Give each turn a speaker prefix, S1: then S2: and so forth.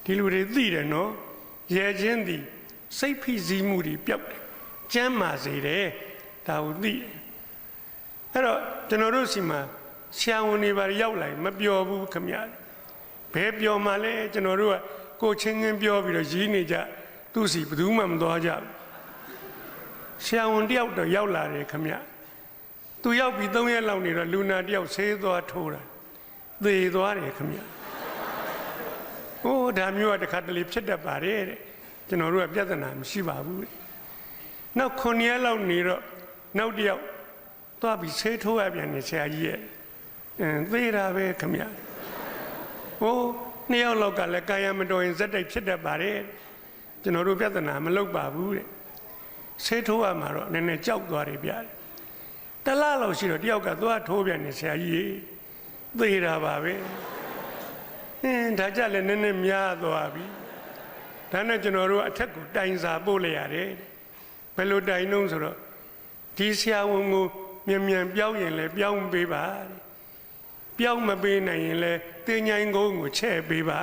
S1: ဒီလူတွေသိတယ်နော်ရဲချင်းသည်စိတ်ဖိစီးမှုတွေပျောက်တယ်ကျမ်းမာစေတယ်ဒါကိုသိတယ်အဲ့တော့ကျွန်တော်တို့စီမှာဆရာဝန်တွေပါရောက်လာမပြောဘူးခမရဘယ်ပြောမှလဲကျွန်တော်တို့ကကိုချင်းချင်းပြောပြီးတော့ရင်းနေကြသူ့စီဘယ်သူမှမသွားကြဘူးဆရာဝန်တယောက်တော့ရောက်လာတယ်ခမရသူရောက်ပြီး3ရက်လောက်နေတော့လူနာတယောက်ဆေးသွားထိုးတာသေသွားတယ်ခမရဟိုးဒါမျိုးကတစ်ခါတလေဖြစ်တတ်ပါတယ်တဲ့ကျွန်တော်တို့ကပြဿနာမရှိပါဘူးနောက်9ရက်လောက်နေတော့နောက်တယောက်သွားပြီးဆေးထိုးရပြန်နေဆရာကြီးရဲ့သေတာပဲခမရဟိုး2ယောက်လောက်ကလည်းကာယမတော်ရင်ဇက်တိုက်ဖြစ်တတ်ပါတယ်ကျွန်တော်တို့ပြဿနာမလုပ်ပါဘူးတဲ့ဆေးထိုးရမှာတော့နည်းနည်းကြောက်သွားတယ်ဗျာတလားလောက်ရှိတော့တယောက်ကသွားထိုးပြန်နေဆရာကြီးသေတာပါပဲဒါကြလည်းနည်းနည်းများသွားပြီဒါနဲ့ကျွန်တော်တို့အထက်ကိုတိုင်စာပို့လိုက်ရတယ်ဘယ်လိုတိုင်နှုံးဆိုတော့ဒီဆရာဝန်ကိုမြန်ပြောင်းရင်လည်းပြောင်းပေးပါပြောင်းမပေးနိုင်ရင်လည်းတင်းញိုင်းကုန်းကိုချဲ့ပေးပါ